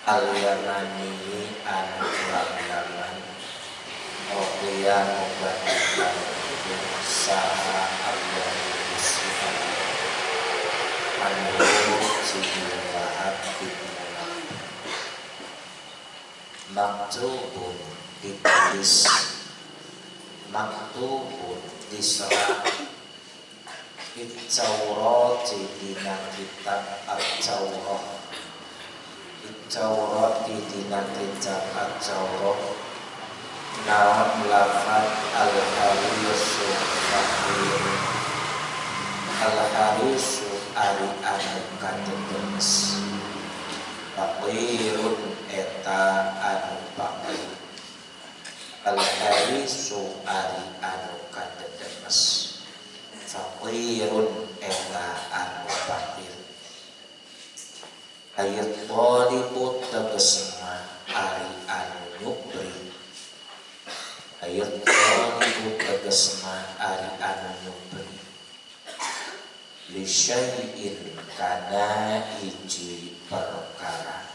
Alianani anu landangan Okian mubadikan saha Allah bismillah anu sihiwahab maktubun ditulis, maktubun diserang, Ittaurati dina kitab At-Taurat, Ittaurati dina kitab At-Taurat, naon lafad al-harisu fakir, al-harisu ari anu katetemes, fakirun eta anu fakir, al-harisu ari anu katetemes, fakirun eta anu fakir. Ayat talibut tegesna ari anu nyupri, ayat talibut tegesna ari anu nyupri, li syai'in kana hiji perkara,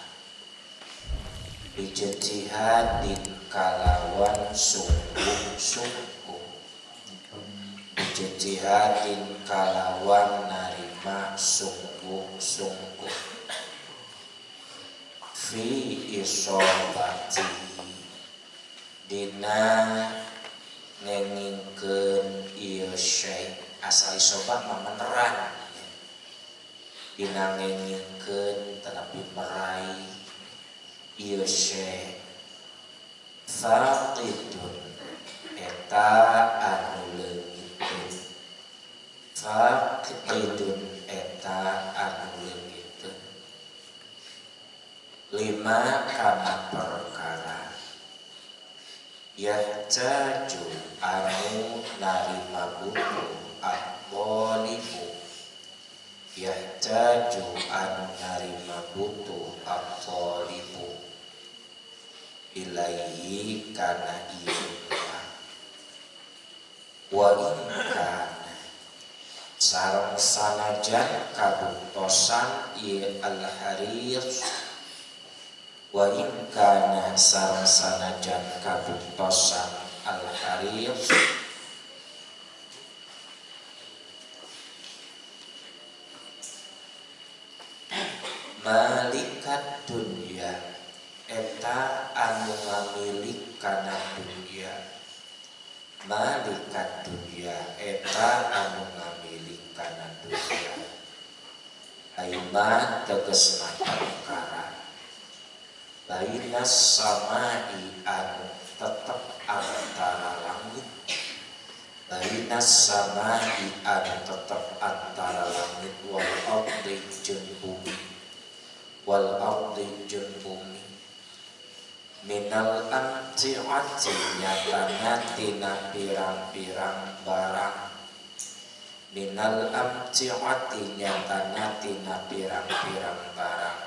ijtihadin kalawan sungguh-sungguh, ijtihadin kalawan narima sungguh-sungguh, fi isobati dina ngengingkeun ieu syai', asal isobat mah meneran, dina ngengingkeun tetapi meraih ieu syai', faqidun eta anu leungiteun, faqidun eta anu leungiteun, lima kana perkara, yahtaju anu narima butuh at-thalibu, yahtaju anu narima butuh at-thalibu, ilaihi kana ieu mah, wa in kana sareng sanajan kabuktosan ieu al-haris, wa in kana sareng sanajan kabuktosan al-haris, malikat dunya eta anu ngamilik kana dunya, malikat dunya eta anu ngamilik kana dunya, aima tegesna perkara, bainas samai anu tetep antara langit, bainas samai anu tetep antara langit, wal ardi jeung bumi, wal ardi jeung bumi, minal amti'ati nyatana tina pirang-pirang barang, minal amti'ati nyatana tina pirang-pirang barang,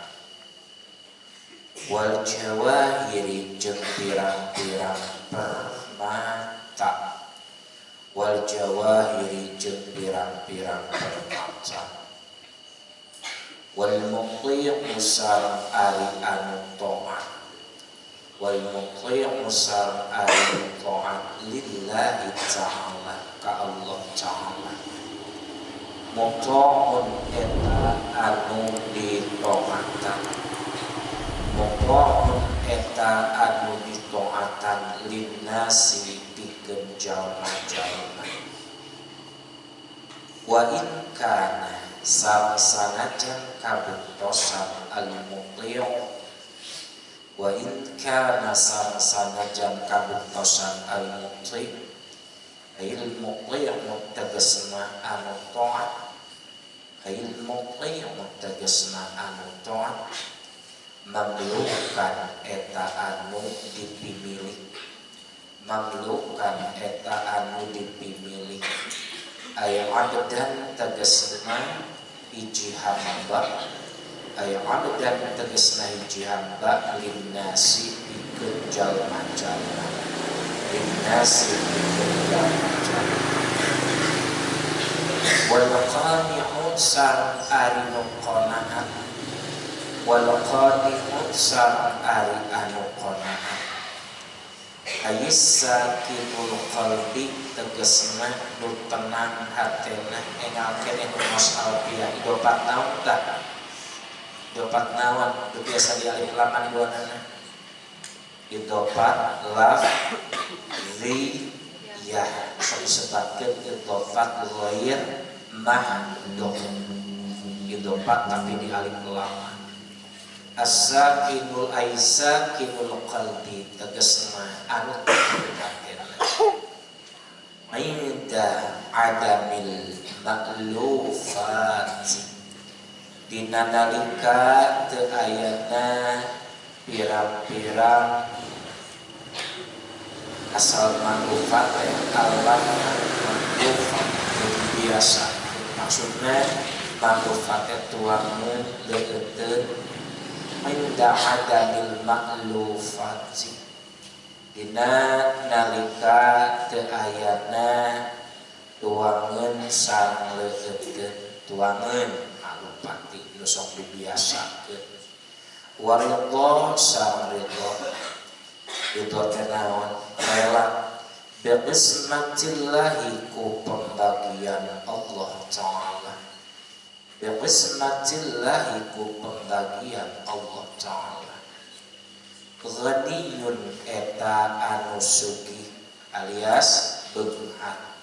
wal jawahiri jeung pirang-pirang permata, wal jawahiri jeung pirang-pirang permata, wal muqli'u sareng ari anu taat, wal muqli'u sareng ari anu taat lillahi ta'ala ka Allah ta'ala, muqa'un eta anu ditaatan, muqa'un eta anu ditaatan linnasi pikeun jalma-jalma, wa in kana sareng sanajan kabuktosan al-muqli'u, wa in kana sareng sanajan kabuktosan al-muqli', al-muqli'u tegesna anu taat, al-muqli'u tegesna anu taat, mamlukan eta anu dipimilik, mamlukan eta anu dipimilik, aya abdan tegesna hiji hamba, aya abdan tegesna hiji hamba, linnasi pikeun jalma-jalma, linnasi pikeun jalma-jalma, wal qani'un sareng ari nu qanaat, wal qani'un sareng ari anu qanaat, ayissakinul qalbi tegesna nu tenang hatena, engal keneh Mas Alfiah idopat naon tah, idopat naon nu biasa di alif lam anu duanana, idofat lafziyah disebutkan idofat ghair mahdhuf idofat tapi di alif lam. As-sakinul aisakinul qalbi tegasna anu katen ainda adamil maklufat dina nalika teu ayana pirang-pirang asal maklufat Allah maklufat biasa maksudna maklufat tuangan deukeun inda adamil maklufati dina nalika teu ayana tuangan sang leutkeun tuangan maklufati nu sok dibiasakeun waridho sang ridho ridho teh naon rela biqismatillahi ku pembagian Allah Ta'ala biqismatillahi ku pembagian Allah Ta'ala ghaniyun eta anu sugih alias beunghar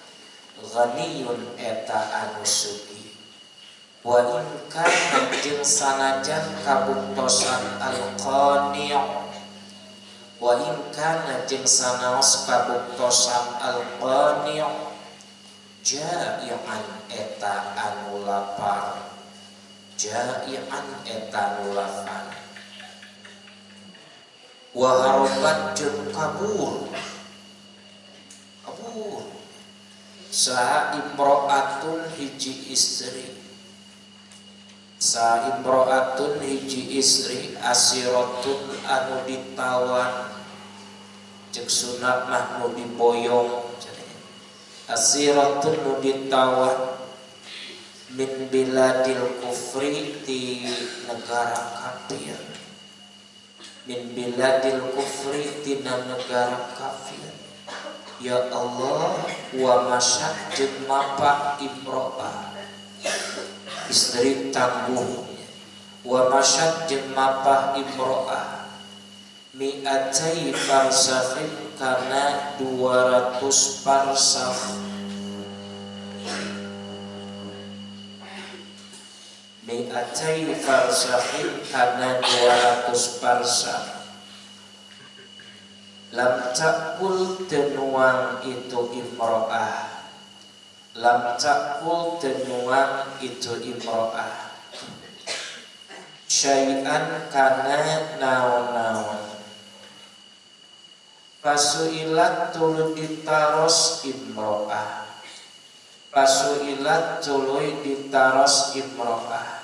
ghaniyun eta anu sugih wa in kana jeung sanajan kabuktosan al-qani' wa in kana jeung sanaos kabuktosan al-qani' ja'ian eta anu lapar ja'ian eta anu lapar wa harabat jeung kabur saha imro'atun hiji istri sa imro'atun hiji istri asiratun anu ditawan cek sunat mah nu diboyong asiratun nu ditawan min biladil kufri ti negara kafir min biladil kufri ti negara kafir ya Allah wa masyad jeung mapa imro'ah istri tangguh wa masyad jeung mapah imro'ah mi'atai farsakhin kana 200 parsakh mi'atai farsakhin kana 200 parsakh lam takul tenuang itu imro'ah lam takul tenuang itu imro'ah syai'an kana naon-naon fasuilat tuluy ditaros imro'ah fasuilat tuluy ditaros imro'ah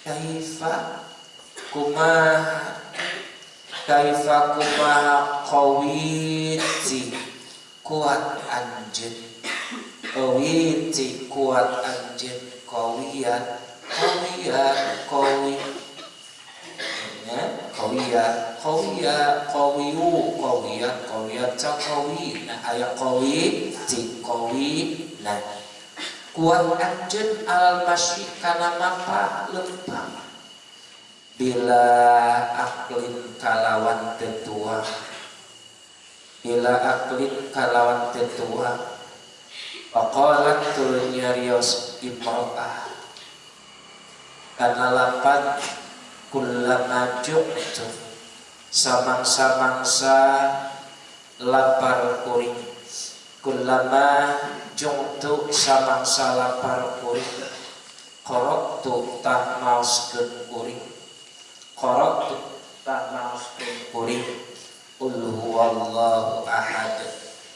kaifa kumaha qawiti kuat anjeun qawiti kuat anjeun qawiyat nah aya qawiti qawina kuat anjeun al masyi kana mapa lempang bila aklin kalawan tetua bila aklin kalawan tetua faqalat tul nyarios imro'ah kana lapan kullama ju'tu samangsa-mangsa lapar kuring kullama ju'tu samangsa lapar kuring qara'tu tah maoskeun kuring qara'tu tah maoskeun kuring qul huwallahu ahad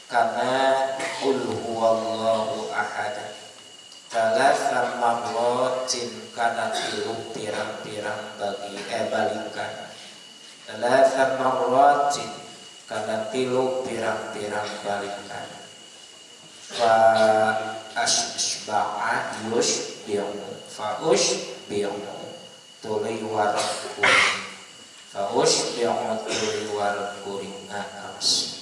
kana qul huwallahu ahad talasa marratin kana tilu pirang-pirang balikan talasa marratin kana tilu pirang-pirang balikan fa asba'a yushbi'u fa ushbi'u tuluy waraq kuring fa ushbi'u tuluy waraq kuring akas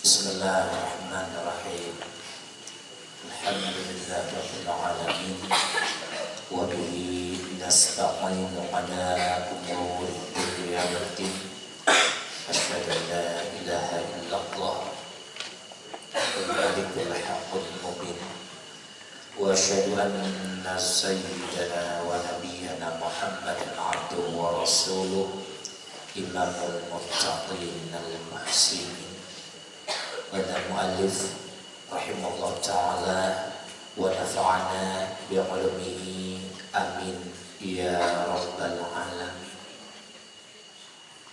Bismillahirrahmanirrahim. Alhamdulillahirabbil alamin wa bihi nasta'inu ala umuri dunya waddin. Asyhadu an la ilaha illallah al-malikul haqqul mubin wa asyhadu anna sayyidana wa nabiyyana Muhammadan abduhu wa rasuluh imamul muttaqin al-muhsinin. Qala mu'allif rahimahullah ta'ala wa nafa'ana bi'ulumihi amin ya rabbal alamin.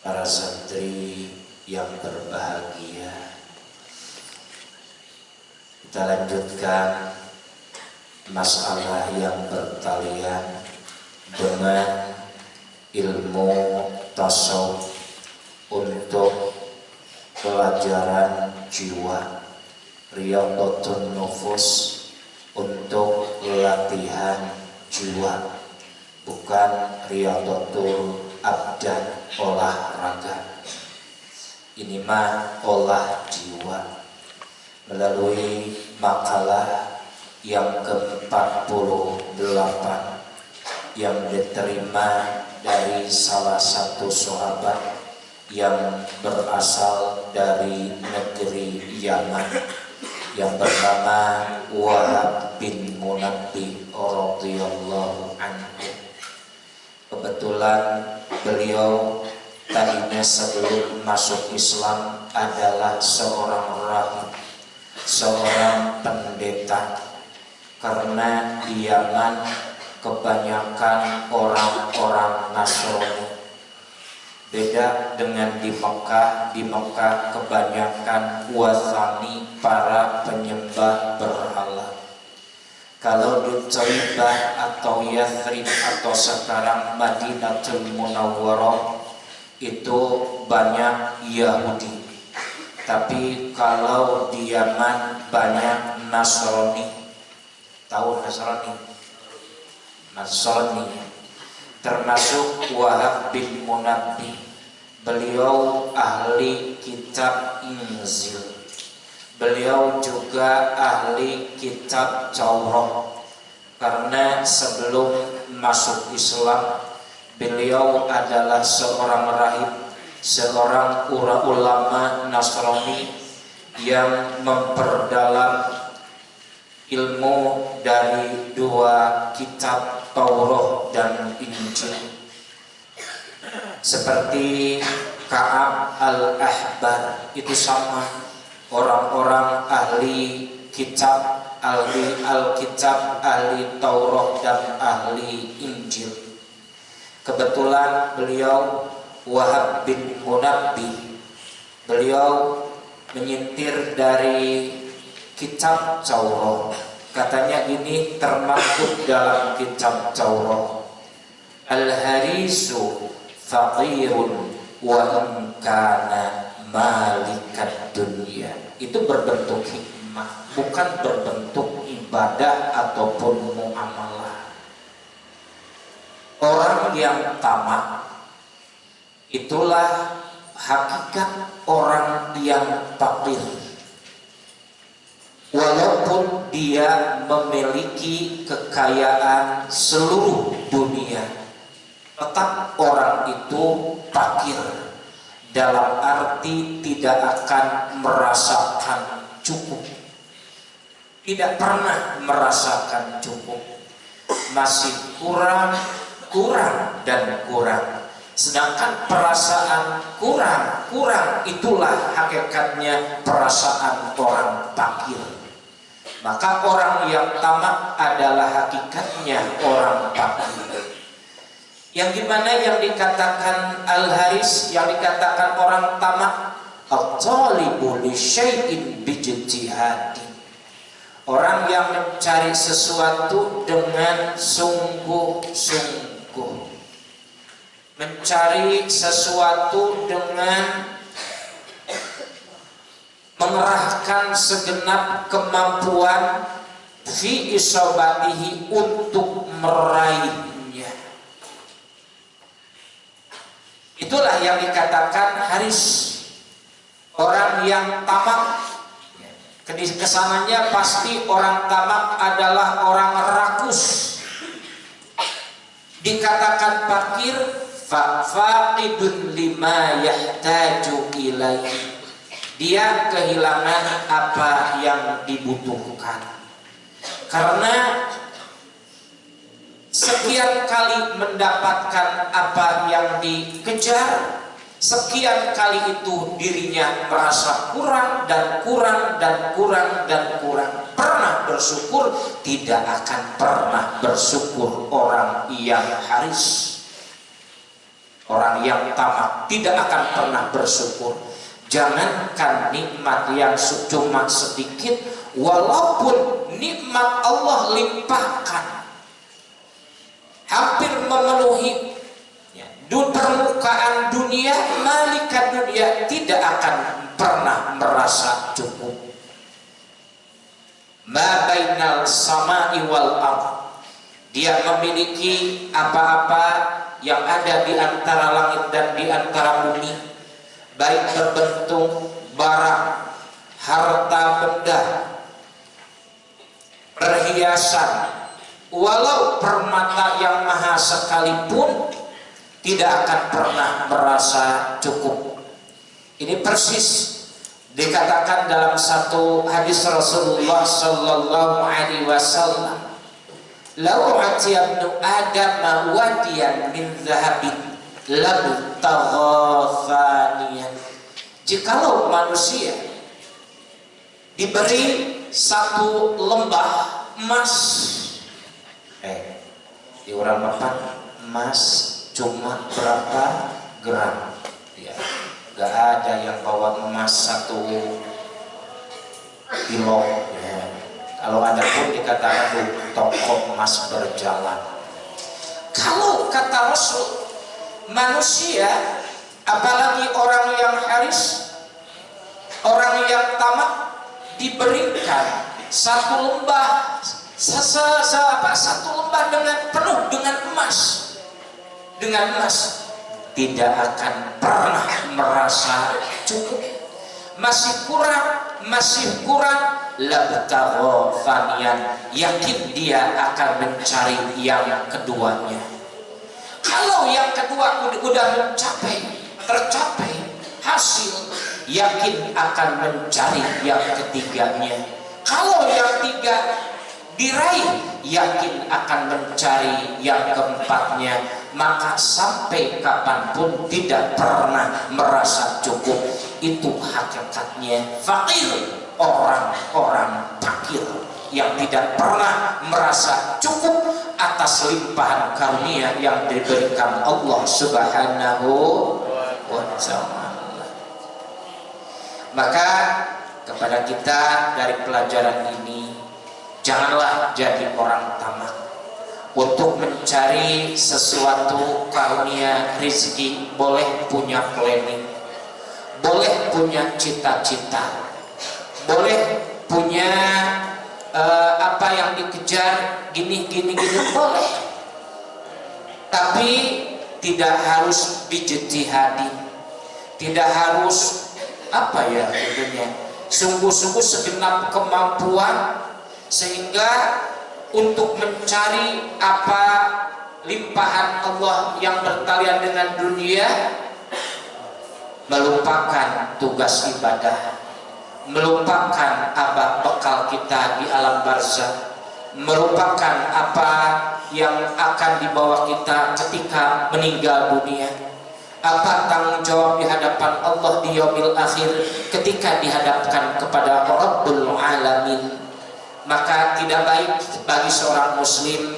Para santri yang berbahagia, kita lanjutkan masalah yang bertalian dengan ilmu tasawuf untuk pelajaran jiwa, riyadhatun nufus untuk latihan jiwa, bukan riyadhatul abdan olahraga. Ini mah olah jiwa. Melalui makalah yang ke-48 yang diterima dari salah satu sahabat yang berasal dari negeri Yaman yang bernama Wahab bin Munabbih radhiyallahu anhu. Kebetulan beliau tadinya sebelum masuk Islam adalah seorang rahib, seorang pendeta, karena di Yaman kebanyakan orang-orang Nasrani. Beda dengan di Mekah. Di Mekah kebanyakan wasani, para penyembah berhala. Kalau di Thaibah atau Yathrib atau sekarang Madinatul Munawwarah itu banyak Yahudi. Tapi kalau di Yaman banyak Nasrani. Tahu Nasrani? Nasrani termasuk Wahab bin Munabbih. Beliau ahli kitab Injil. Beliau juga ahli kitab Taurat. Karena sebelum masuk Islam, beliau adalah seorang rahib, seorang ulama Nasrani yang memperdalam ilmu dari dua kitab Taurat dan Injil. Seperti Ka'ab al-Ahbar itu sama, orang-orang ahli kitab, ahli Alkitab, ahli Taurat dan ahli Injil. Kebetulan beliau Wahab bin Munabbih, beliau menyintir dari kitab Taurat. Katanya ini termaktub dalam kitab Taurat. Al-harisu faqirun wa in kana malikat dunya. Itu berbentuk hikmah, bukan berbentuk ibadah ataupun muamalah. Orang yang tamak itulah hakikat orang yang fakir. Walaupun dia memiliki kekayaan seluruh dunia, tetap orang itu fakir, dalam arti tidak akan merasakan cukup. Tidak pernah merasakan cukup. Masih kurang, kurang, dan kurang. Sedangkan perasaan kurang itulah hakikatnya perasaan orang fakir. Maka orang yang tamak adalah hakikatnya orang fakir. Yang gimana yang dikatakan al-haris, yang dikatakan orang tamak, at-talibu li syai'in bijtihadi. Orang yang mencari sesuatu dengan sungguh-sungguh. Mencari sesuatu dengan mengerahkan segenap kemampuan fi isobatihi untuk meraihnya. Itulah yang dikatakan haris. Orang yang tamak, kesananya pasti orang tamak adalah orang rakus. Dikatakan fakir, faqidun lima yahtaju ilaihi. Dia kehilangan apa yang dibutuhkan. Karena sekian kali mendapatkan apa yang dikejar, sekian kali itu dirinya merasa kurang dan kurang dan kurang dan kurang. Pernah bersyukur? Tidak akan pernah bersyukur orang yang haris. Orang yang tamak tidak akan pernah bersyukur. Jangankan nikmat yang cuma sedikit, walaupun nikmat Allah limpahkan, hampir memenuhi permukaan dunia, malaikat dunia tidak akan pernah merasa cukup. Ma bainal sama'i wal ardh. Dia memiliki apa-apa yang ada di antara langit dan di antara bumi, baik berbentuk barang, harta benda, perhiasan, walau permata yang mahal sekalipun tidak akan pernah merasa cukup. Ini persis dikatakan dalam satu hadis Rasulullah sallallahu alaihi wasallam, "Lau atiya ibnu Adam wadiyan min dhahabin labtaghafaniyan." Jikalau manusia diberi satu lembah emas, di orang Bapak emas cuma berapa gram? Ya, gak ada yang bawa emas 1 kilo. Ya. Kalau ada pun dikatakan toko emas berjalan. Kalau kata Rasul, manusia, apalagi orang yang haris, orang yang tamak, diberikan satu lembah, satu lembah dengan penuh dengan emas, tidak akan pernah merasa cukup. Masih kurang, labtagha faniyan, yakin dia akan mencari yang keduanya. Kalau yang kedua udah tercapai hasil, yakin akan mencari yang ketiganya. Kalau yang tiga diraih, yakin akan mencari yang keempatnya. Maka sampai kapanpun tidak pernah merasa cukup. Itu hakikatnya fakir, orang-orang fakir yang tidak pernah merasa cukup atas limpahan karunia yang diberikan Allah Subhanahu wa ta'ala. Maka kepada kita dari pelajaran ini, janganlah jadi orang tamak. Untuk mencari sesuatu karunia rezeki, boleh punya planning, boleh punya cita-cita, boleh punya apa yang dikejar, gini boleh, tapi tidak harus dijtihadi, tidak harus sungguh-sungguh segenap kemampuan, sehingga untuk mencari apa limpahan Allah yang bertalian dengan dunia, melupakan tugas ibadah, melupakan apa bekal kita di alam barzakh, melupakan apa yang akan dibawa kita ketika meninggal dunia, apa tanggung jawab di hadapan Allah di yaumil akhir ketika dihadapkan kepada Rabbul Alamin. Maka tidak baik bagi seorang muslim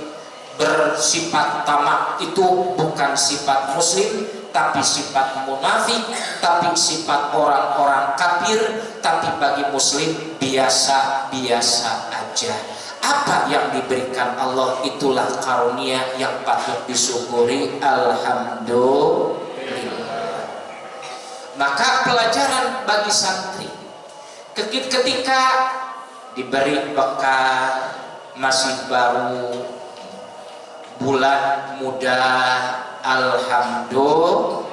bersifat tamak. Itu bukan sifat muslim, tapi sifat munafik, tapi sifat orang-orang kafir. Tapi bagi muslim biasa-biasa aja. Apa yang diberikan Allah itulah karunia yang patut disyukuri. Alhamdulillah. Maka pelajaran bagi santri ketika diberi bekal, masih baru, bulan muda, alhamdulillah.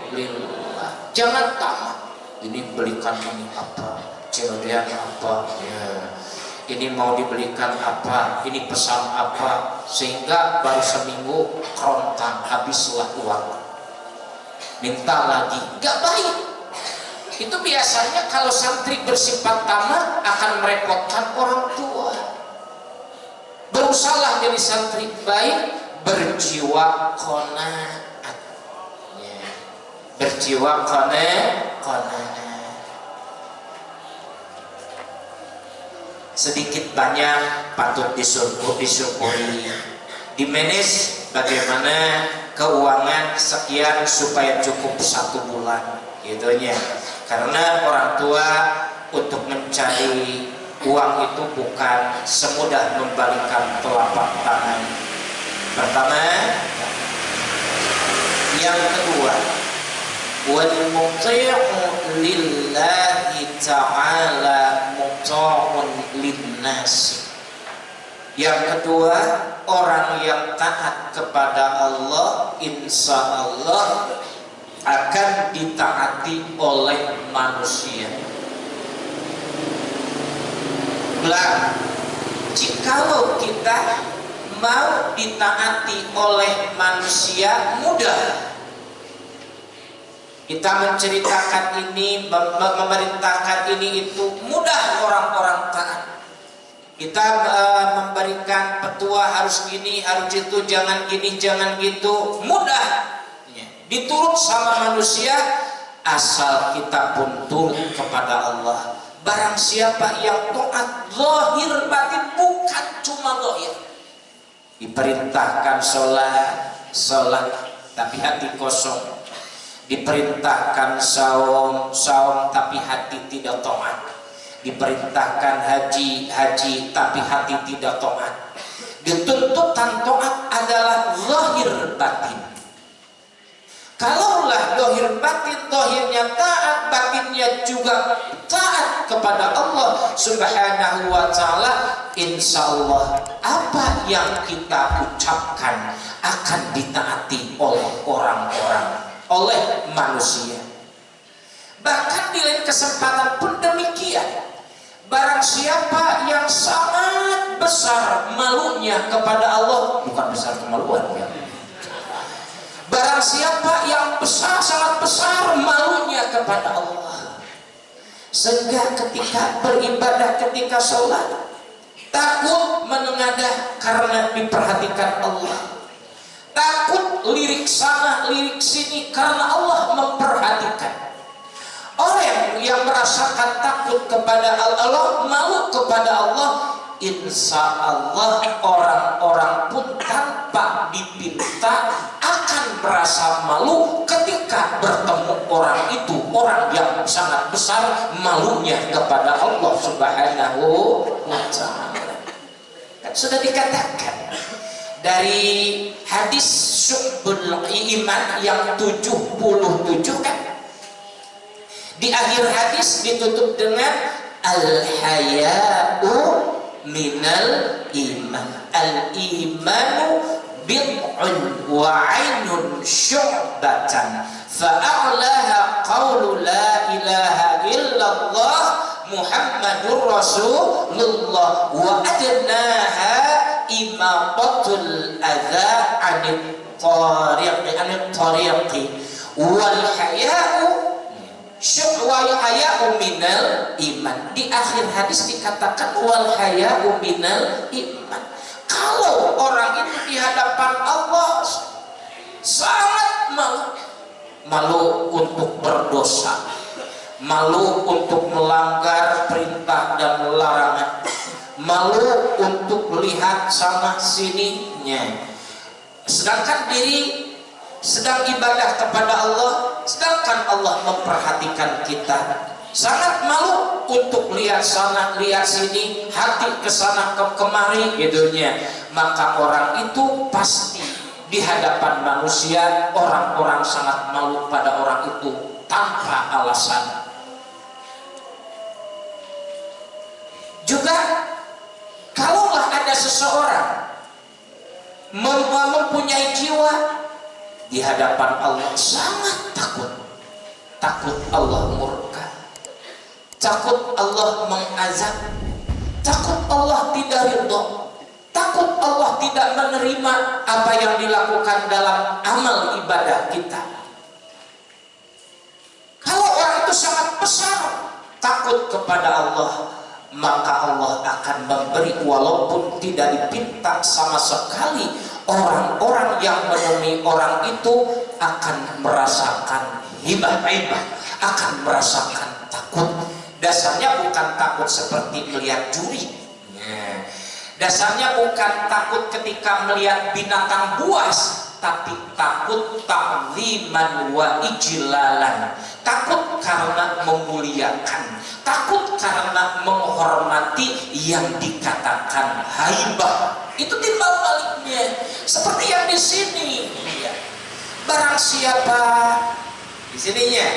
Jangan tamak. ini belikan ini apa, celodean apa, ya. Ini mau dibelikan apa, ini pesan apa, sehingga baru seminggu kerontang, habislah uang, minta lagi, gak baik. Itu biasanya kalau santri bersifat tamak akan merepotkan orang tua. Berusahalah jadi santri baik, berjiwa qanaat, ya. Berjiwa qanaat. Sedikit banyak patut disyukuri, dimanage bagaimana keuangan sekian supaya cukup 1 bulan, gitunya. Karena orang tua untuk mencari uang itu bukan semudah membalikkan telapak tangan. Pertama, yang kedua, wal muti'u lillahi ta'ala muta'un linnasi. Yang kedua, orang yang taat kepada Allah insya Allah akan ditaati oleh manusia. Lah, jikalau kita mau ditaati oleh manusia mudah. Kita menceritakan ini, memerintahkan ini itu mudah orang-orang taat. Kita memberikan petua harus gini, harus itu, jangan gini, jangan gitu, mudah. Diturut sama manusia asal kita pun turut kepada Allah. Barang siapa yang taat zahir batin, bukan cuma zahir. Diperintahkan sholat tapi hati kosong. Diperintahkan saum tapi hati tidak taat. Diperintahkan haji tapi hati tidak taat. Dituntutan taat adalah zahir batin. Kalaulah zahir batin, zahirnya taat, batinnya juga taat kepada Allah Subhanahu wa ta'ala, insya Allah apa yang kita ucapkan akan ditaati oleh orang-orang, oleh manusia. Bahkan di lain kesempatan pun demikian. Barang siapa yang sangat besar malunya kepada Allah, bukan besar kemaluan ya. Barang siapa yang besar, sangat besar malunya kepada Allah, sehingga ketika beribadah, ketika sholat takut menengadah karena diperhatikan Allah, takut lirik sana lirik sini karena Allah memperhatikan. Orang yang merasakan takut kepada Allah, malu kepada Allah, insya Allah orang-orang pun tanpa dipinta akan merasa malu ketika bertemu orang itu, orang yang sangat besar malunya kepada Allah Subhanahu wa ta'ala. Kan sudah dikatakan dari hadis Syu'bul Iman yang 77 kan, di akhir hadis ditutup dengan al-haya'u minal iman. Al-imanu bid'un wa 'ainun syu'batan fa'a'laha qawlu la ilaha illallah Muhammadur Rasulullah wa adnaha imatatul adza 'anit tariqi wal haya'u wal haya'u minal iman. Di akhir hadis dikatakan wal haya'u minal iman. Kalau orang itu di hadapan Allah sangat malu untuk berdosa, malu untuk melanggar perintah dan larangan, malu untuk melihat sana sininya, sedangkan diri sedang ibadah kepada Allah, sedangkan Allah memperhatikan kita. Sangat malu untuk lihat sana lihat sini, hati kesana kemari gitunya. Maka orang itu pasti di hadapan manusia, orang-orang sangat malu pada orang itu tanpa alasan. Juga kalaulah ada seseorang mempunyai jiwa di hadapan Allah sangat takut Allah murka, takut Allah mengazab, takut Allah tidak ridho, takut Allah tidak menerima apa yang dilakukan dalam amal ibadah kita. Kalau orang itu sangat besar takut kepada Allah, maka Allah akan memberi walaupun tidak dipinta sama sekali. Orang-orang yang menemui orang itu akan merasakan hibah, akan merasakan takut. Dasarnya bukan takut seperti melihat juri. Dasarnya bukan takut ketika melihat binatang buas, tapi takut ta'ziman wa ijlalan. Takut karena memuliakan, takut karena menghormati yang dikatakan haibah. Itu timbal baliknya seperti yang di sini. Barang siapa di sininya,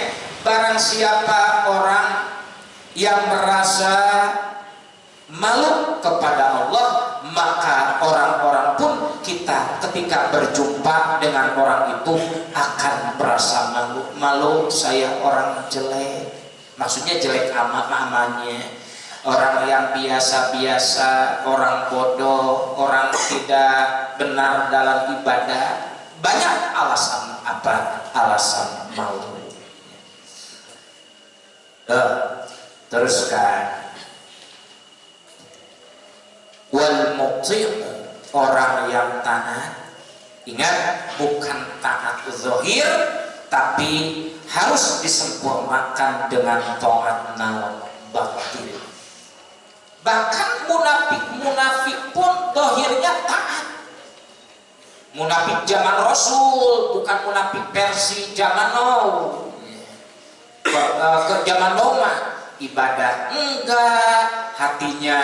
barang siapa orang yang merasa malu kepada Allah, maka orang-orang pun kita ketika berjumpa dengan orang itu akan merasa malu. Malu, saya orang jelek, maksudnya jelek amat-amatnya, orang yang biasa-biasa, orang bodoh, orang tidak benar dalam ibadah. Banyak alasan apa? Alasan malu. Teruskan. Wal muqti'u, orang yang taat. Ingat, bukan taat zahir, tapi harus disempurnakan dengan taat batin. Bahkan munafik pun zahirnya taat. Munafik zaman Rasul, bukan munafik versi zaman now. Ke zaman now mah ibadah enggak, hatinya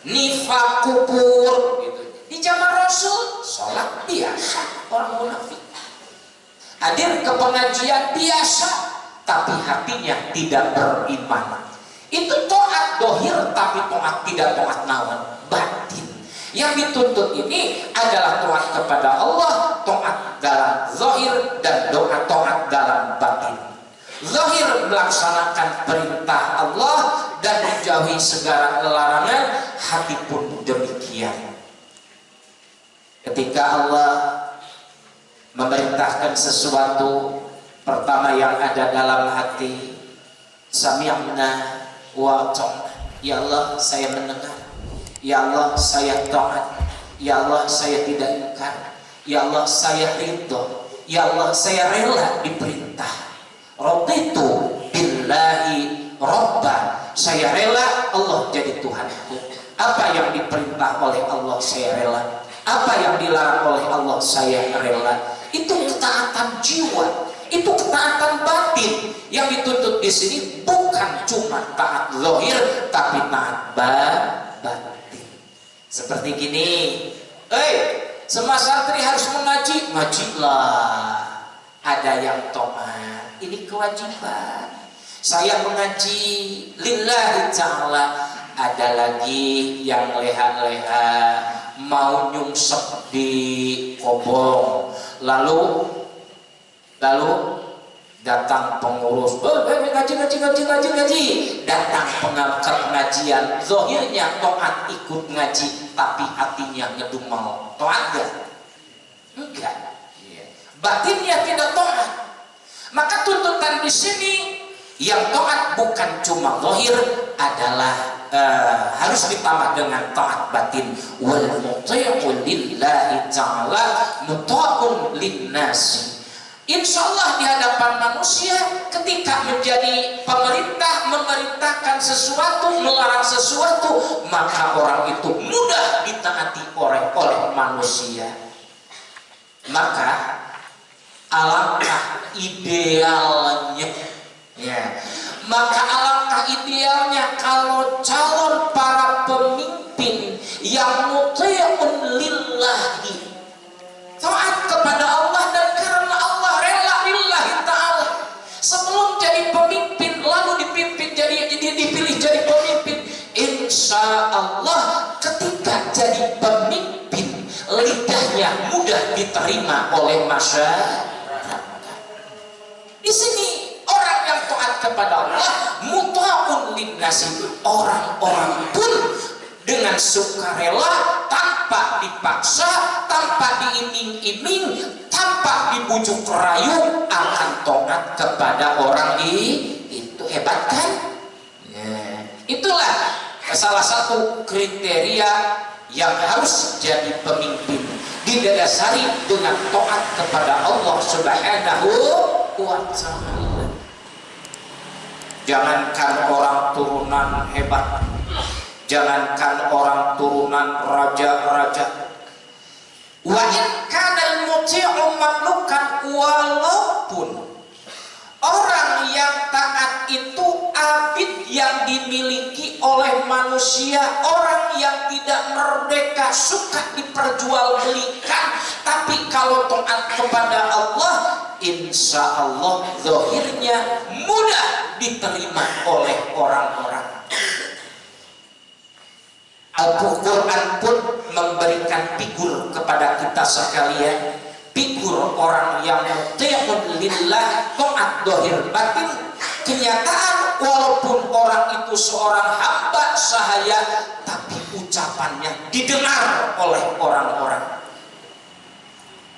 nifak kubur gitu. Di zaman Rasul sholat biasa, orang munafik hadir ke pengajian biasa, tapi hatinya tidak beriman. Itu taat dohir, tapi taat tidak taat nawan batin. Yang dituntut ini adalah taat kepada Allah, taat dalam zahir dan doa taat dalam batin. Zahir melaksanakan perintah Allah dan menjauhi segala larangan, hati pun demikian. Ketika Allah memerintahkan sesuatu, pertama yang ada dalam hati, sami'na wa ata'na. Ya Allah, saya mendengar. Ya Allah, saya taat. Ya Allah, saya tidak ingkar. Ya Allah, saya ridho. Ya Allah, saya rela diperintah. Raditu billahi rabba, saya rela Allah jadi Tuhanku. Apa yang diperintah oleh Allah saya rela, apa yang dilarang oleh Allah saya rela. Itu ketaatan jiwa, itu ketaatan batin. Yang dituntut di sini bukan cuma taat zahir, tapi taat batin. Seperti gini, semua santri harus mengaji, ngajilah. Ada yang taat, ini kewajiban. Saya mengaji lillahi ta'ala. Ada lagi yang leha-leha mau nyungsep di kobong, lalu datang pengurus, ngaji. Datang pengajian, zahirnya taat ikut ngaji, tapi hatinya ngedumel. Taat gak? Enggak. Batinnya tidak taat. Maka tuntutan di sini yang taat bukan cuma zahir, adalah harus ditambah dengan taat batin. Wal muti'u lillahi ta'ala muta'un linnasi. Insyaallah di hadapan manusia, ketika menjadi pemerintah, memerintahkan sesuatu, melarang sesuatu, maka orang itu mudah ditaati oleh manusia. Maka alangkah idealnya, maka alangkah idealnya kalau calon para pemimpin yang muti'un lillahi, taat kepada Allah dan karena Allah, rela lillahi ta'ala. Sebelum jadi pemimpin lalu dipilih jadi pemimpin, insya Allah ketika jadi pemimpin lidahnya mudah diterima oleh masyarakat. Di sini orang yang taat taat kepada Allah, muta'un linnasi, orang-orang pun dengan sukarela, tanpa dipaksa, tanpa diiming-iming, tanpa dibujuk rayu, akan taat kepada orang itu. Hebat kan? Nah, itulah salah satu kriteria yang harus jadi pemimpin, didasari dengan taat kepada Allah Subhanahu wa ta'ala. Jangankan orang turunan hebat, jangankan orang turunan raja-raja, wa in kana al-muti'u mamlukan, walaupun orang yang taat itu abid yang dimiliki oleh manusia, orang yang tidak merdeka, suka diperjualbelikan, tapi kalau taat kepada Allah, insya Allah zahirnya mudah diterima oleh orang-orang. Al-Quran pun memberikan figur kepada kita sekalian, figur orang yang muti'un lillah, taat zahir batin. Kenyataan walaupun orang itu seorang hamba sahaya, tapi ucapannya didengar oleh orang-orang.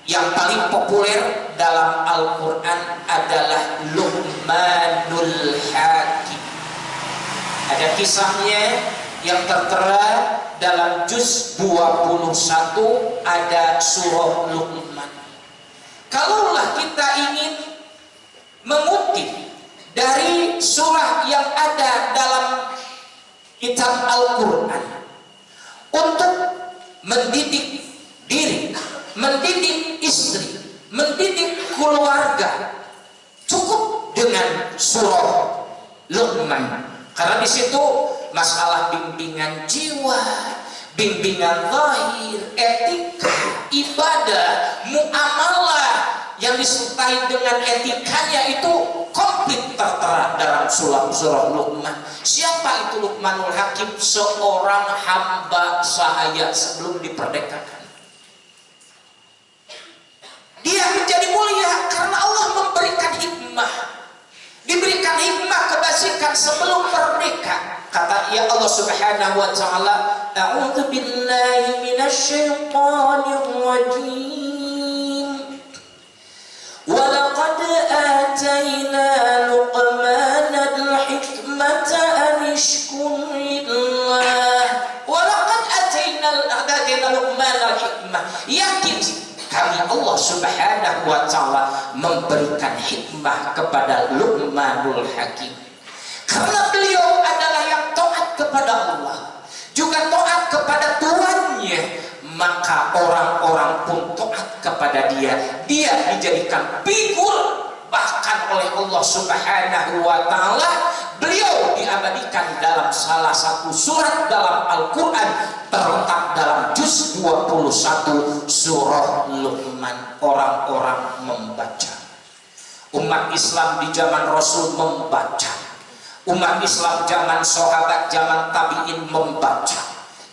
Yang paling populer dalam Al-Quran adalah Luqmanul Hakim. Ada kisahnya yang tertera dalam juz 21, ada surah Luqman. Kalaulah kita ingin mengutip dari surah yang ada dalam kitab Al-Quran untuk mendidik diri, mendidik istri, mendidik keluarga, cukup dengan surah Luqman. Karena di situ masalah bimbingan jiwa, bimbingan zahir, etika, ibadah, muamalah yang disertai dengan etikanya itu komplit tertera dalam surah Luqman. Siapa itu Luqmanul Hakim? Seorang hamba sahaya sebelum diperdekakan. Dia menjadi mulia karena Allah memberikan hikmah, diberikan hikmah kebajikan sebelum merdeka. Kata ya Allah Subhanahu wa ta'ala, a'udzu billahi minasyaitonir rajim. Wa laqad atayna Luqmanal hikmata an ishkur lillah. Wa laqad atayna Luqmanal hikmah. Yakin kami Allah Subhanahu wa ta'ala memberikan hikmah kepada Luqmanul Hakim. Karena beliau adalah yang taat kepada Allah, juga taat kepada Tuhannya, maka orang-orang pun taat kepada dia. Dia dijadikan figur bahkan oleh Allah Subhanahu wa ta'ala. Beliau diabadikan dalam salah satu surat dalam Al-Quran, terletak dalam juz 21 surah Luqman. Orang-orang membaca, umat Islam di zaman Rasul membaca, umat Islam zaman sahabat, zaman tabi'in membaca,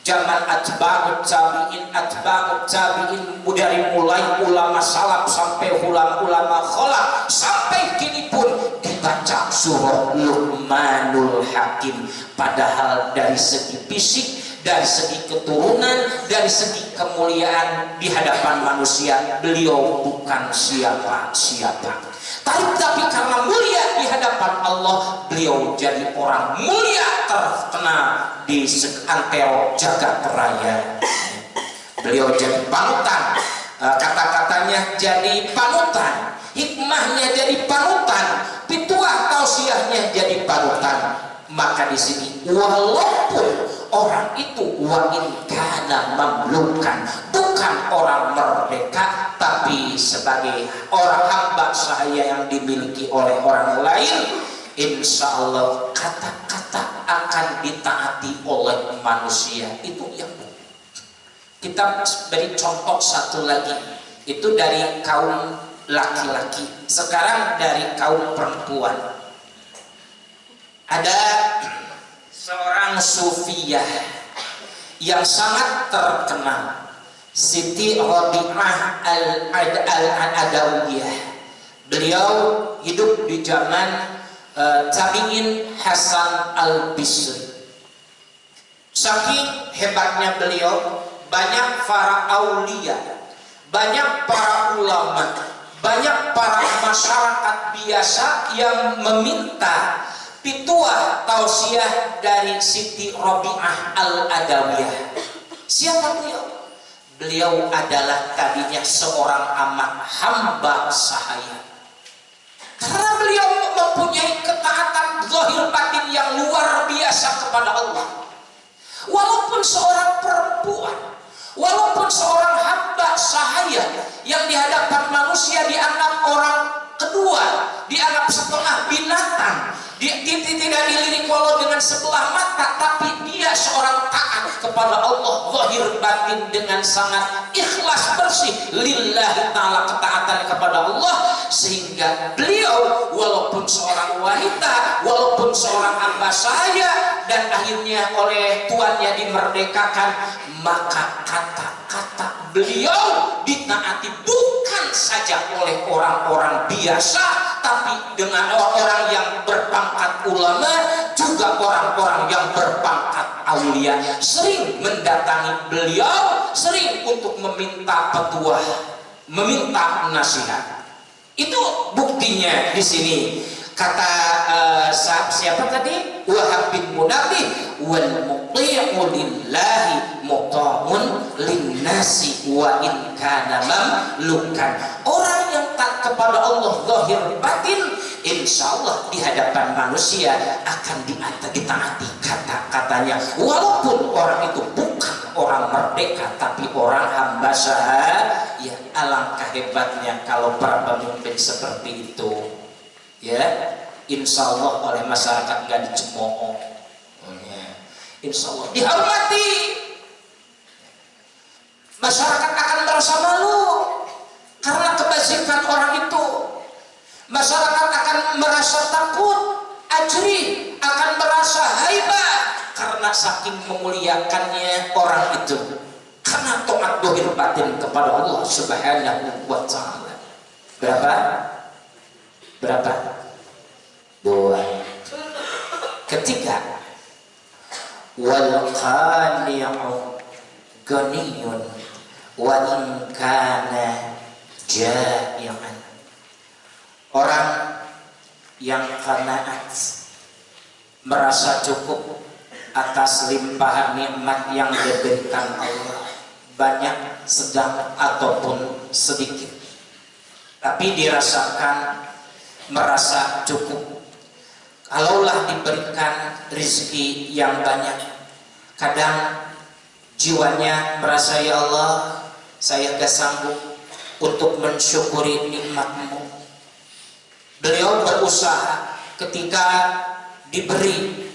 zaman atba'ut tabi'in, dari mulai ulama salaf sampai ulama khalaf, sampai kini pun dibaca surah Luqmanul Hakim. Padahal dari segi fisik, dari segi keturunan, dari segi kemuliaan di hadapan manusia, beliau bukan siapa-siapa. Tapi karena mulia di hadapan Allah, beliau jadi orang mulia terkenal di seantero jagat raya. Beliau jadi panutan, kata-katanya jadi panutan, hikmahnya jadi panutan, pituah tausiahnya jadi panutan. Maka di sini walaupun orang itu wa in kana mamlukan, bukan orang merdeka, tapi sebagai orang hamba sahaya yang dimiliki oleh orang lain, insya Allah kata-kata akan ditaati oleh manusia. Itu yang kita beri contoh satu lagi, itu dari kaum laki-laki. Sekarang dari kaum perempuan. Ada seorang sufiyah yang sangat terkenal, Siti Rabi'ah Al-Adawiyah. Beliau hidup di zaman Tabi'in Hasan Al-Bisri. Saking hebatnya beliau, banyak para aulia, banyak para ulama, banyak para masyarakat biasa yang meminta pituah tausiah dari Siti Robi'ah Al-Adawiyah. Siapa beliau? Beliau adalah tadinya seorang amat hamba sahaya. Karena beliau mempunyai ketaatan zahir batin yang luar biasa kepada Allah. Walaupun seorang perempuan, walaupun seorang hamba sahaya yang di hadapan manusia dianggap orang kedua, dianggap setengah binatang, tidak dilirik walau dengan sebelah mata, tapi dia seorang taat kepada Allah zahir batin dengan sangat ikhlas bersih lillahi ta'ala, ketaatan kepada Allah, sehingga beliau walaupun seorang wanita, walaupun seorang hamba sahaya, dan akhirnya oleh tuannya dimerdekakan, maka kata-kata beliau ditaati bukan saja oleh orang-orang biasa, tapi dengan orang-orang yang berpangkat ulama, juga orang-orang yang berpangkat aulia sering mendatangi beliau, sering untuk meminta petuah, meminta nasihat. Itu buktinya di sini. Kata siapa tadi? Wahab bin Munabbih, wal muqi'u lillahi muqamun linnasi wa in kana mamlukan. Orang yang taat kepada Allah zahir batin, insyaallah di hadapan manusia akan ditaati kata-katanya, walaupun orang itu bukan orang merdeka tapi orang hamba sahaya. Ya, alangkah hebatnya kalau para pemimpin seperti itu, ya, insya Allah oleh masyarakat nggak dicemooh, insya Allah dihormati. Masyarakat akan merasa malu karena kebajikan orang itu. Masyarakat akan merasa takut, ajri, akan merasa haibah karena saking memuliakannya orang itu, karena taat zahir batin kepada Allah Subhanahu wa ta'ala. Berapa? 2. Ketiga, wal qani'u ghaniyun wa in kana ja'ian. Orang yang qanaat, merasa cukup atas limpahan nikmat yang diberikan Allah, banyak, sedang ataupun sedikit, tapi dirasakan merasa cukup. Kalaulah diberikan rezeki yang banyak, kadang jiwanya merasa, ya Allah, saya gak sanggup untuk mensyukuri nikmat-Mu. Beliau berusaha ketika diberi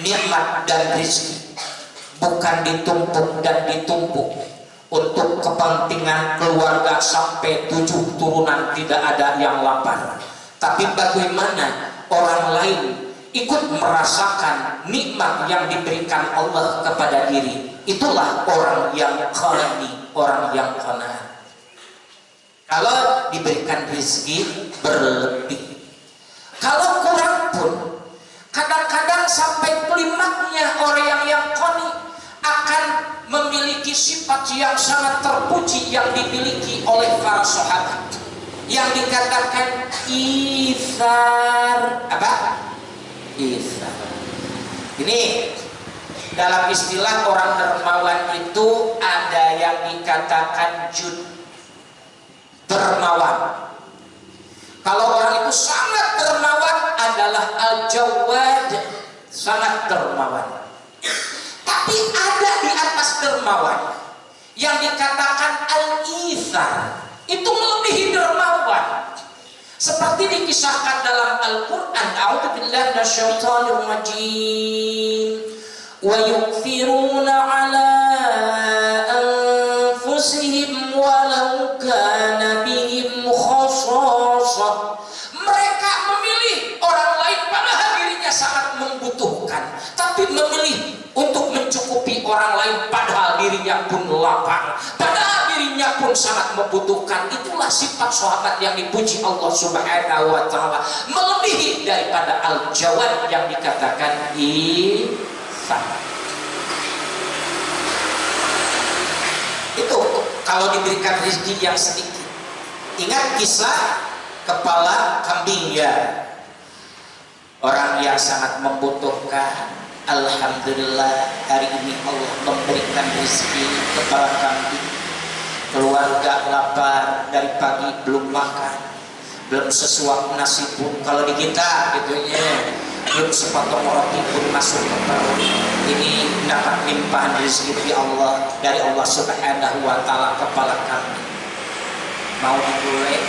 nikmat dan rezeki, bukan ditumpuk dan ditumpuk untuk kepentingan keluarga sampai 7 turunan tidak ada yang lapar, tapi bagaimana orang lain ikut merasakan nikmat yang diberikan Allah kepada diri. Itulah orang yang qani, orang yang qanaat. Kalau diberikan rezeki berlebih, kalau kurang pun kadang-kadang sampai klimaknya orang yang qani akan memiliki sifat yang sangat terpuji yang dimiliki oleh para sahabat, yang dikatakan ithar. Apa? Ithar. Ini dalam istilah orang dermawan itu ada yang dikatakan jud, dermawan. Kalau orang itu sangat dermawan adalah al-jawad, sangat dermawan. Tapi ada di atas dermawan yang dikatakan al-ithar, itu melebihi dermawan. Seperti dikisahkan dalam Al-Quran, a'udzubillahi minasyaitonir rajim, wa yu'thiruna ala anfusihim walau kana bihim khasasah. Mereka memilih orang lain padahal dirinya sangat membutuhkan, tapi memilih untuk mencukupi orang lain padahal dirinya pun lapar, padahal dirinya dirinya pun sangat membutuhkan. Itulah sifat sahabat yang dipuji Allah Subhanahu wa taala, melebihi daripada al-jawad yang dikatakan ihsan. Itu kalau diberikan rezeki yang sedikit. Ingat kisah kepala kambing ya. Orang yang sangat membutuhkan, alhamdulillah hari ini Allah memberikan rezeki kepala kambing. Keluarga lapar dari pagi belum makan, belum sesuap nasi pun kalau di kita gitu ya, belum sepotong roti pun masuk ke perut. Ini dapat limpahan rezeki dari Allah Subhanahu wa taala kepala kambing. Mau digulai,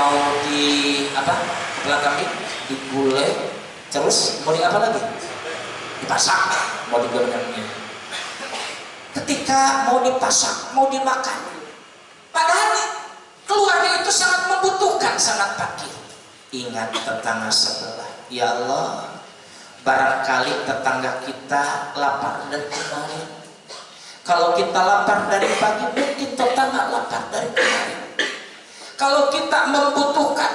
mau di apa? Kepala kambing digulai, terus mau di apa lagi? Dipasak, mau digorengnya. Ketika mau dipasak, mau dimakan, padahal keluarga itu sangat membutuhkan, sangat fakir. Ingat tetangga sebelah, ya Allah, barangkali tetangga kita lapar dari kemarin. Kalau kita lapar dari pagi, mungkin tetangga lapar dari kemarin. Kalau kita membutuhkan,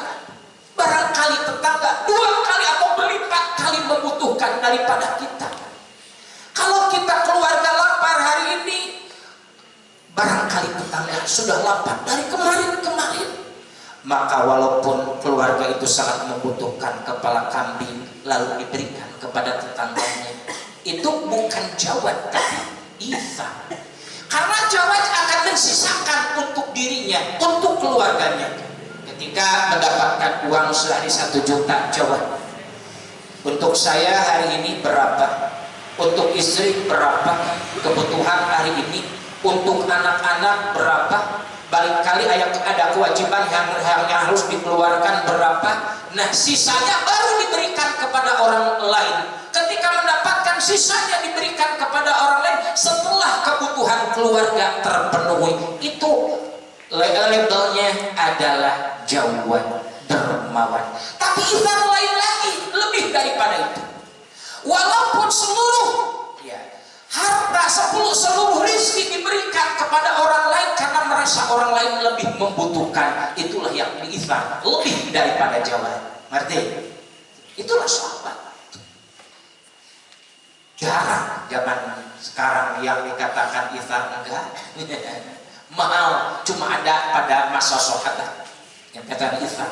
barangkali tetangga 2 kali atau berlipat kali membutuhkan daripada kita. Kalau kita keluarga lapar hari ini, barangkali tetangga sudah lapar dari kemarin-kemarin. Maka walaupun keluarga itu sangat membutuhkan kepala kambing lalu diberikan kepada tetangganya, itu bukan jawad tapi ihsan. Karena jawad akan mensisakan untuk dirinya, untuk keluarganya. Ketika mendapatkan uang sehari 1 juta, jawab untuk saya hari ini berapa, untuk istri berapa, kebutuhan hari ini, untuk anak-anak berapa, barangkali ada kewajiban yang harus dikeluarkan berapa. Nah sisanya baru diberikan kepada orang lain. Ketika mendapatkan sisanya diberikan kepada orang lain setelah kebutuhan keluarga terpenuhi, itu labelnya adalah jawad, dermawan. Tapi ihsan lain lagi, lebih daripada itu. Walaupun seluruh harta, seluruh rezeki diberikan kepada orang lain karena merasa orang lain lebih membutuhkan, itulah yang ihsan, lebih daripada jawad. Ngerti? Itulah sahabat. Jarang zaman sekarang yang dikatakan ihsan, enggak. Mahal, cuma ada pada masa sahabat yang kata ihsan.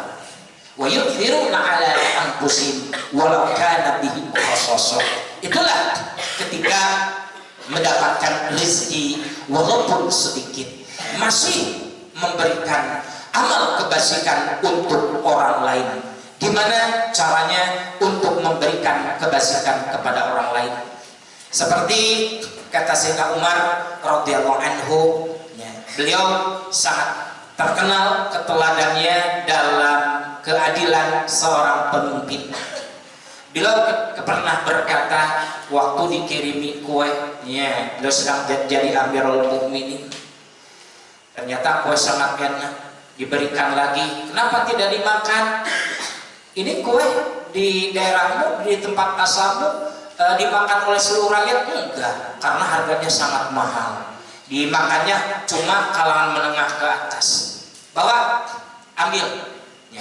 Wa yu'thiruna 'ala anfusihim walau kana bihim khassasah. Itulah ketika mendapatkan rezeki walaupun sedikit, masih memberikan amal kebajikan untuk orang lain. Gimana caranya untuk memberikan kebajikan kepada orang lain? Seperti kata Sayyidina Umar radhiyallahu anhu, beliau sangat terkenal keteladannya dalam keadilan seorang pemimpin. Beliau pernah berkata waktu dikirimi kue, beliau sedang jadi Amirul Mukminin. Ternyata kue sangat enak, diberikan lagi. Kenapa tidak dimakan? Ini kue di daerahmu, di tempat asalmu dimakan oleh seluruh rakyat? Enggak, karena harganya sangat mahal. Dimakannya cuma kalangan menengah ke atas. Bawa, ambil,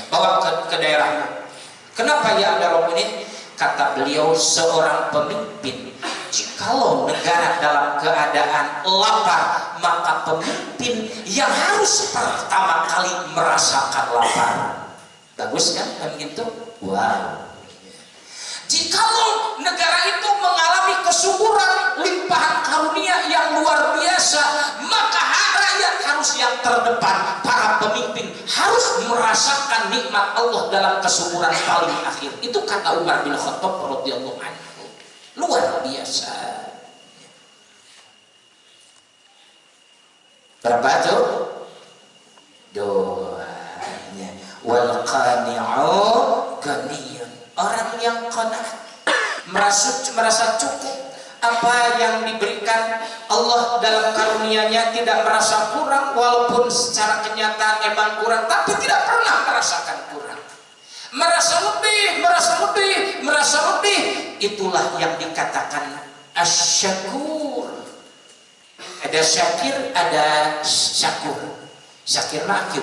bawa ke daerahmu. Kenapa ya Amirul Mukminin? Kata beliau, seorang pemimpin, jikalau negara dalam keadaan lapar, maka pemimpin yang harus pertama kali merasakan lapar. Bagus kan begitu? Wow. Jikalau negara itu mengalami kesuburan, limpahan karunia yang luar biasa, maka rakyat harus yang terdepan. Para pemimpin harus merasakan nikmat Allah dalam kesuburan paling akhir. Itu kata Umar bin Khattab radhiyallahu anhu. Luar biasa. Berapa itu? Doanya. Wal qani'u ghaniyun. Orang yang qanaat, merasa cukup apa yang diberikan Allah dalam karunia-Nya, tidak merasa kurang, walaupun secara kenyataan emang kurang, tapi tidak pernah merasakan kurang. Merasa lebih, itulah yang dikatakan asyakur. Ada syakir, ada syakur. Syakir makir.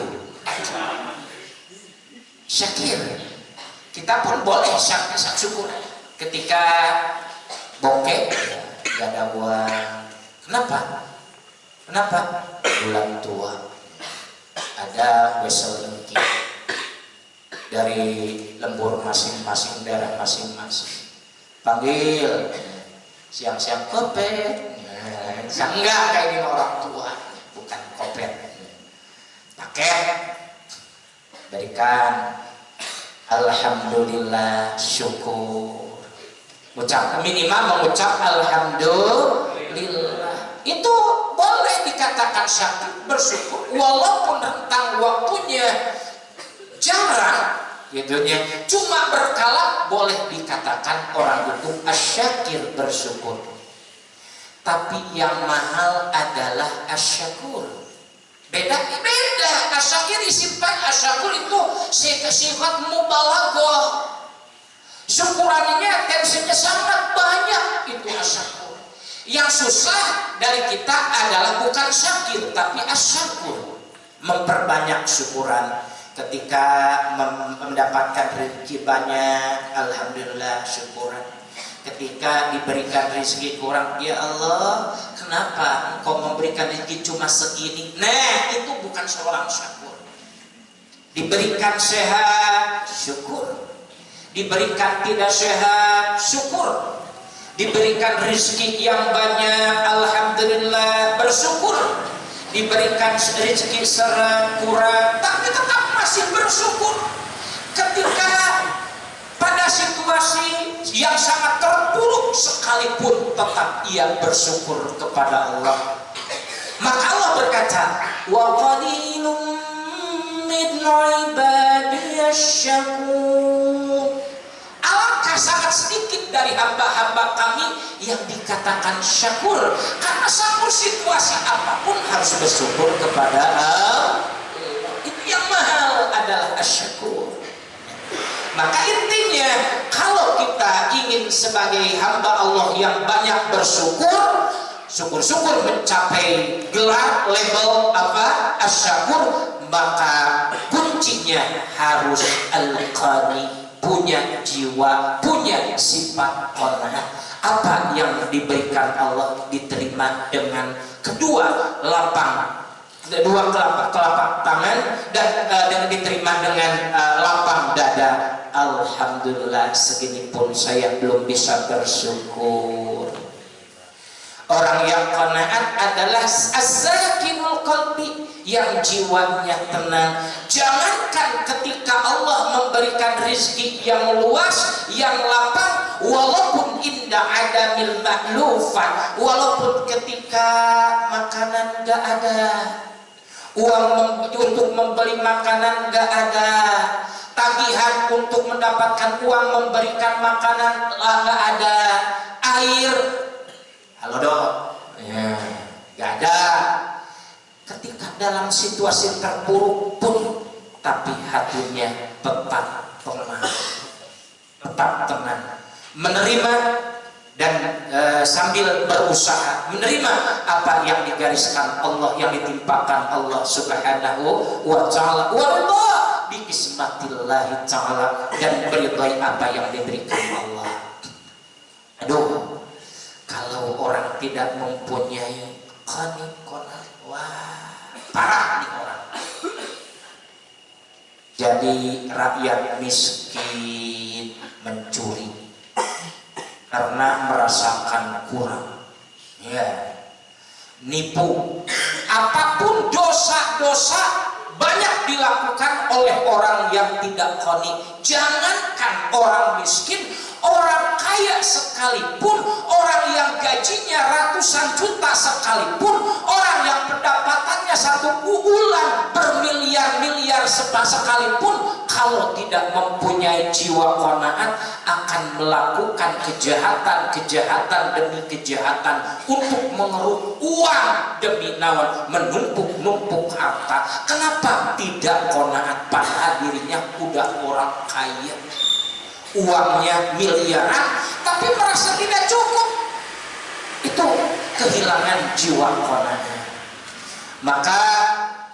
Syakir. Kita pun boleh syukur. Ketika bokeh, gak ada uang. Kenapa? Bulan tua. Ada wesel lengki dari lembur masing-masing, daerah masing-masing. Panggil siang-siang kopet. Enggak kayak gini orang tua, bukan kopet. Paket berikan alhamdulillah, syukur. Minimal mengucap alhamdulillah. Itu boleh dikatakan syakir, bersyukur, walaupun rentang waktunya jarang gitunya, cuma berkala boleh dikatakan orang itu asyakir, bersyukur. Tapi yang mahal adalah asyakur. Beda. Asyakir isimpan, asyakur itu sifat mubalaghah. Syukurannya tensinya sangat banyak, itu asyakur. Yang susah dari kita adalah bukan syakir tapi asyakur. Memperbanyak syukuran. Ketika mendapatkan rezeki banyak, alhamdulillah syukuran. Ketika diberikan rezeki kurang, ya Allah, kenapa Engkau memberikan rezeki cuma segini? Nah, itu bukan seorang syukur. Diberikan sehat, syukur. Diberikan tidak sehat, syukur. Diberikan rezeki yang banyak, alhamdulillah, bersyukur. Diberikan rezeki kurang, tapi tetap masih bersyukur. Ketika pada situasi yang sangat terpuruk sekalipun, tetap ia bersyukur kepada Allah. Maka Allah berkata, wa qalilum min ibadiyasy syakur. Alangkah sangat sedikit dari hamba-hamba kami yang dikatakan syakur. Karena satu situasi apapun harus bersyukur kepada Allah. Itu yang mahal adalah asyakur. Maka intinya, kalau kita ingin sebagai hamba Allah yang banyak bersyukur, syukur-syukur mencapai gelar label apa? Asyakur, maka kuncinya harus al-qani, punya jiwa, punya sifat qanaah. Apa yang diberikan Allah diterima dengan kedua telapak tangan dan diterima dengan lapang dada. Alhamdulillah, segini pun saya belum bisa bersyukur. Orang yang qanaat adalah az-zakinul qalbi, yang jiwanya tenang. Jangankan ketika Allah memberikan rezeki yang luas, yang lapang, walaupun inda adamil ma'lufat, walaupun ketika makanan gak ada, uang untuk membeli makanan gak ada, tagihan untuk mendapatkan uang memberikan makanan gak ada, air, halo dok, ya, gak ada. Ketika dalam situasi terpuruk pun, tapi hatinya tetap tenang, menerima dan sambil berusaha menerima apa yang digariskan Allah, yang ditimpakan Allah Subhanahu wa ta'ala, wa bi kismatillahi ta'ala, dan meridai apa yang diberikan Allah. Aduh, kalau orang tidak mempunyai qanaat, wah, parah nih orang. Jadi rakyat miskin mencuri karena merasakan kurang, ya, nipu, apapun dosa-dosa banyak dilakukan oleh orang yang tidak qani. Jangankan orang miskin, orang kaya sekalipun, orang yang gajinya ratusan juta sekalipun, orang yang pendapatannya satu bulan bermiliar-miliar sekalipun, kalau tidak mempunyai jiwa qanaat, akan melakukan kejahatan demi kejahatan untuk mengeruk uang demi nawan, menumpuk-numpuk harta. Kenapa tidak qanaat? Pada dirinya udah orang kaya, uangnya miliaran, tapi merasa tidak cukup. Itu kehilangan jiwa qanaah. Maka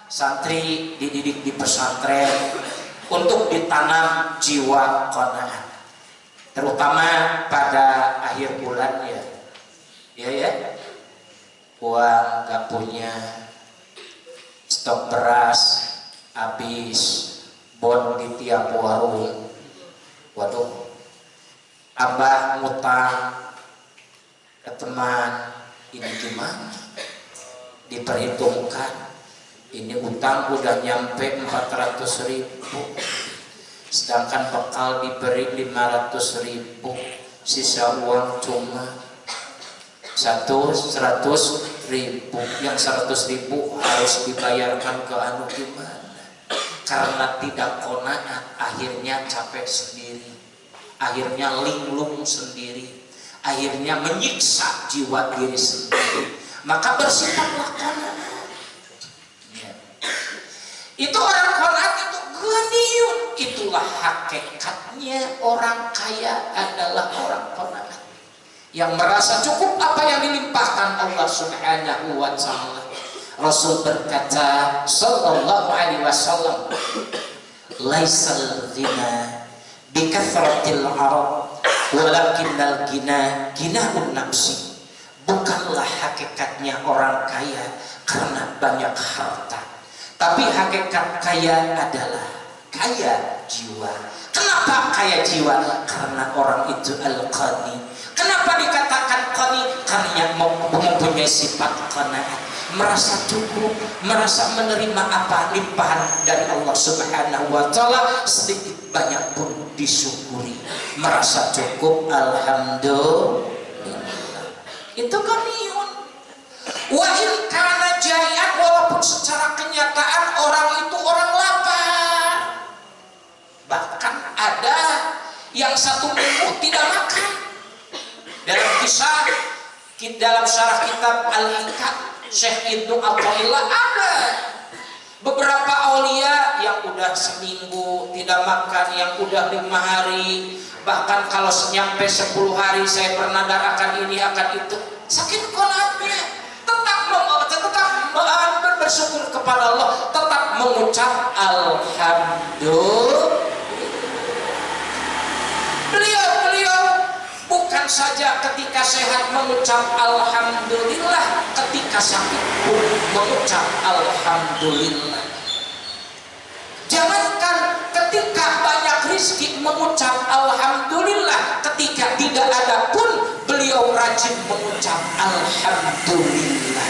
santri dididik di pesantren untuk ditanam jiwa qanaah, terutama pada akhir bulan ya, uang gak punya, stok beras habis, bon di tiap warung, waduh, abah ngutang ke teman, ini gimana? Diperhitungkan, ini utang udah nyampe 400.000, sedangkan bekal diberi 500.000, sisa uang cuma 100.000. Yang 100.000 harus dibayarkan ke anu gimana? Karena tidak qanaah, akhirnya capek sendiri, akhirnya linglung sendiri, akhirnya menyiksa jiwa diri sendiri. Maka bersifatlah qanaah. Itu orang qanaah itu ghaniyun. Itulah hakikatnya orang kaya adalah orang qanaah, yang merasa cukup apa yang dilimpahkan Allah Subhanahu wa ta'ala. Rasul berkata sallallahu alaihi wasallam, laisal ghina bi kathratil arab walakinnal ghina ghinaun nafsi. Bukanlah hakikatnya orang kaya karena banyak harta, tapi hakikat kaya adalah kaya jiwa. Kenapa kaya jiwa? Karena orang itu al-qani. Kenapa dikatakan qani? Karena mempunyai sifat qanaah, merasa cukup, merasa menerima apa limpahan dari Allah Subhanahu wa ta'ala, sedikit banyak pun disyukuri, merasa cukup, alhamdulillah. Itu ghaniyun. Wa in kana jai'an, walaupun secara kenyataan orang itu orang lapar. Bahkan ada yang 1 minggu tidak makan. Dalam kisah, dalam syarah kitab Al-Hikam Syekh Ibnu Athaillah, ada beberapa aulia yang udah seminggu tidak makan, yang udah 5 hari, bahkan kalau nyampe 10 hari saya pernah darahkan ini akan itu. Saking qanaahnya, tetap bersyukur kepada Allah, tetap mengucap alhamdulillah. Beliau bukan saja ketika sehat mengucap alhamdulillah, ketika sakit pun mengucap alhamdulillah. Jangankan ketika banyak rezeki mengucap alhamdulillah, ketika tidak ada pun beliau rajin mengucap alhamdulillah.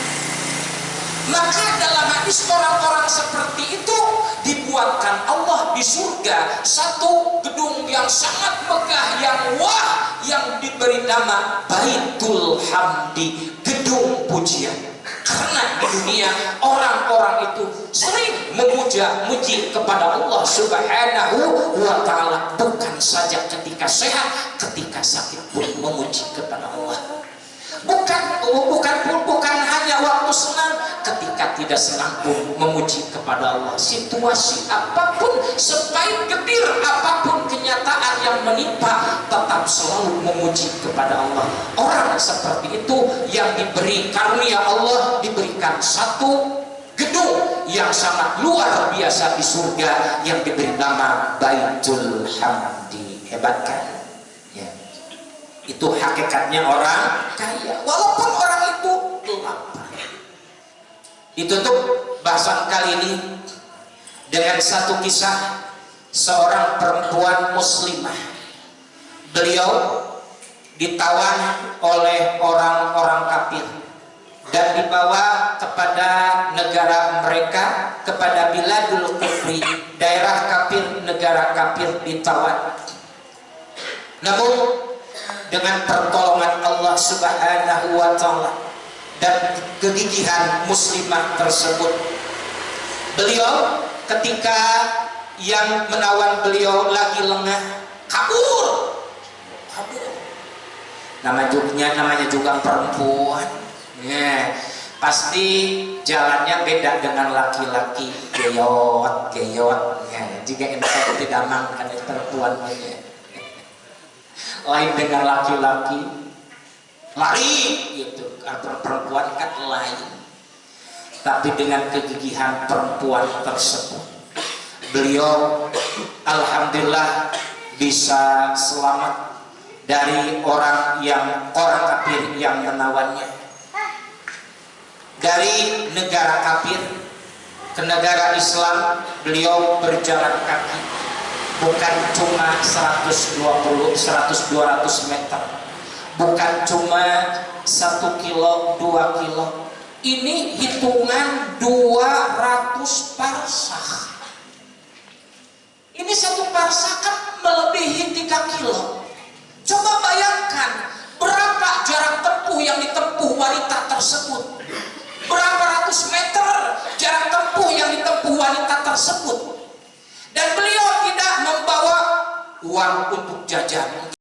Maka dalam hadis orang-orang seperti itu dibuatkan Allah di surga satu gedung yang sangat megah, yang wah, yang diberi nama Baitul Hamdi, gedung pujian. Karena di dunia orang-orang itu sering memuja-muji kepada Allah Subhanahu wa ta'ala, bukan saja ketika sehat, ketika sakit pun memuji kepada Allah. Bukan hanya waktu senang, ketika tidak senang pun memuji kepada Allah. Situasi apapun, sebaik getir apapun kenyataan yang menimpa, tetap selalu memuji kepada Allah. Orang seperti itu yang diberi karunia Allah, diberikan satu gedung yang sangat luar biasa di surga yang diberi nama Baitul Hamdi. Hebat kan? Itu hakikatnya orang kaya, walaupun orang itu lapar. Ditutup bahasan kali ini dengan satu kisah seorang perempuan muslimah. Beliau ditawan oleh orang-orang kafir dan dibawa kepada negara mereka, kepada biladul kufri, daerah kafir, negara kafir, ditawan. Namun dengan pertolongan Allah Subhanahu wa ta'ala dan kegigihan muslimah tersebut, beliau ketika yang menawan beliau lagi lengah, kabur. Namanya juga perempuan, pasti jalannya beda dengan laki-laki, geyot jika kita tidak makan perempuan lain dengan laki-laki, lari gitu. Perempuan lain. Tapi dengan kegigihan perempuan tersebut, beliau alhamdulillah bisa selamat dari orang kafir yang menawannya. Dari negara kafir ke negara Islam, beliau berjalan kaki, bukan cuma 100-200 meter, bukan cuma 1 kilo 2 kilo, ini hitungan 200 parsah. Ini satu parsah kan melebihi 3 kilo. Coba bayangkan berapa jarak tempuh yang ditempuh wanita tersebut, berapa ratus meter jarak tempuh yang ditempuh wanita tersebut. Dan beliau tidak membawa uang untuk jajan.